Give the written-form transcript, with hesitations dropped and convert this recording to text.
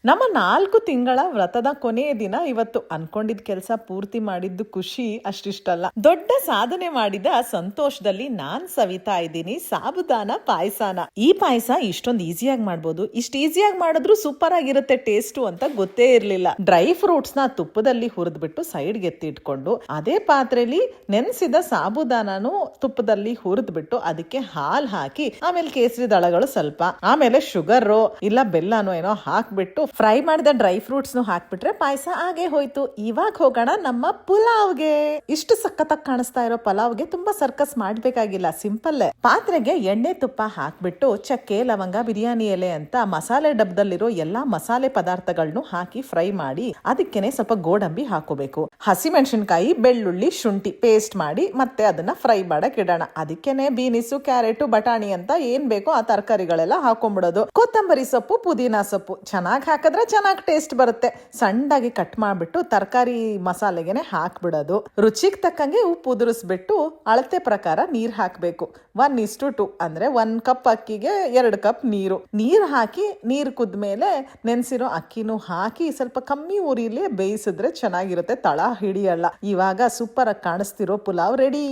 ನಮ್ಮ 4 ತಿಂಗಳ ವ್ರತದ ಕೊನೆಯ ದಿನ ಇವತ್ತು. ಅನ್ಕೊಂಡಿದ್ ಕೆಲಸ ಪೂರ್ತಿ ಮಾಡಿದ್ದು ಖುಷಿ ಅಷ್ಟಿಷ್ಟಲ್ಲ. ದೊಡ್ಡ ಸಾಧನೆ ಮಾಡಿದ ಸಂತೋಷದಲ್ಲಿ ನಾನ್ ಸವಿತಾ ಇದ್ದೀನಿ ಸಾಬುದಾನ ಪಾಯಸನ. ಈ ಪಾಯಸ ಇಷ್ಟೊಂದು ಈಸಿಯಾಗಿ ಮಾಡ್ಬೋದು, ಇಷ್ಟು ಈಸಿಯಾಗಿ ಮಾಡಿದ್ರು ಸೂಪರ್ ಆಗಿರುತ್ತೆ ಟೇಸ್ಟು ಅಂತ ಗೊತ್ತೇ ಇರ್ಲಿಲ್ಲ. ಡ್ರೈ ಫ್ರೂಟ್ಸ್ ನ ತುಪ್ಪದಲ್ಲಿ ಹುರಿದ್ಬಿಟ್ಟು ಸೈಡ್ಗೆ ಎತ್ತಿಟ್ಕೊಂಡು ಅದೇ ಪಾತ್ರೆಯಲ್ಲಿ ನೆನೆಸಿದ ಸಾಬುದಾನನು ತುಪ್ಪದಲ್ಲಿ ಹುರಿದ್ಬಿಟ್ಟು ಅದಕ್ಕೆ ಹಾಲ್ ಹಾಕಿ ಆಮೇಲೆ ಕೇಸರಿ ದಳಗಳು ಸ್ವಲ್ಪ, ಆಮೇಲೆ ಶುಗರ್ ಇಲ್ಲ ಬೆಲ್ಲನೋ ಏನೋ ಹಾಕ್ಬಿಟ್ಟು ಫ್ರೈ ಮಾಡಿದ ಡ್ರೈ ಫ್ರೂಟ್ಸ್ ಹಾಕ್ಬಿಟ್ರೆ ಪಾಯಸ ಆಗೇ ಹೋಯ್ತು. ಇವಾಗ ಹೋಗೋಣ ನಮ್ಮ ಪುಲಾವ್ಗೆ. ಇಷ್ಟು ಸಖತ್ತಾಗಿ ಕಾಣಿಸ್ತಾ ಇರೋ ಪಲಾವ್ಗೆ ತುಂಬಾ ಸರ್ಕಸ್ ಮಾಡ್ಬೇಕಾಗಿಲ್ಲ, ಸಿಂಪಲ್. ಪಾತ್ರೆಗೆ ಎಣ್ಣೆ ತುಪ್ಪ ಹಾಕ್ಬಿಟ್ಟು ಚಕ್ಕೆ ಲವಂಗ ಬಿರಿಯಾನಿ ಎಲೆ ಅಂತ ಮಸಾಲೆ ಡಬ್ಬದಲ್ಲಿರೋ ಎಲ್ಲಾ ಮಸಾಲೆ ಪದಾರ್ಥಗಳನ್ನು ಹಾಕಿ ಫ್ರೈ ಮಾಡಿ ಅದಕ್ಕೇನೆ ಸ್ವಲ್ಪ ಗೋಡಂಬಿ ಹಾಕೋಬೇಕು. ಹಸಿಮೆಣಸಿನಕಾಯಿ ಬೆಳ್ಳುಳ್ಳಿ ಶುಂಠಿ ಪೇಸ್ಟ್ ಮಾಡಿ ಮತ್ತೆ ಅದನ್ನ ಫ್ರೈ ಮಾಡಕ್ ಇಡೋಣ. ಅದಕ್ಕೇನೆ ಬೀನಿಸು ಕ್ಯಾರೆಟ್ ಬಟಾಣಿ ಅಂತ ಏನ್ ಬೇಕೋ ಆ ತರಕಾರಿಗಳೆಲ್ಲ ಹಾಕೊಂಡ್ಬಿಡೋದು. ಕೊತ್ತಂಬರಿ ಸೊಪ್ಪು ಪುದೀನಾ ಸೊಪ್ಪು ಚೆನ್ನಾಗಿ ಹಾಕಿದ್ರೆ ಚೆನ್ನಾಗಿ ಟೇಸ್ಟ್ ಬರುತ್ತೆ. ಸಣ್ಣದಾಗಿ ಕಟ್ ಮಾಡ್ಬಿಟ್ಟು ತರಕಾರಿ ಮಸಾಲೆಗೆನೆ ಹಾಕ್ಬಿಡೋದು. ರುಚಿಗೆ ತಕ್ಕಂಗೆ ಉಪ್ಪು ಉದುರಿಸ್ಬಿಟ್ಟು ಅಳತೆ ಪ್ರಕಾರ ನೀರ್ ಹಾಕ್ಬೇಕು. 1:2 ಅಂದ್ರೆ 1 ಕಪ್ ಅಕ್ಕಿಗೆ 2 ಕಪ್ ನೀರು ಹಾಕಿ ನೀರು ಕುದ್ಮೇಲೆ ನೆನ್ಸಿರೋ ಅಕ್ಕಿನೂ ಹಾಕಿ ಸ್ವಲ್ಪ ಕಮ್ಮಿ ಉರಿಲಿ ಬೇಯಿಸಿದ್ರೆ ಚೆನ್ನಾಗಿರುತ್ತೆ, ತಳ ಹಿಡಿಯಲ್ಲ. ಇವಾಗ ಸೂಪರ್ ಆಗಿ ಕಾಣಿಸ್ತಿರೋ ಪುಲಾವ್ ರೆಡಿ.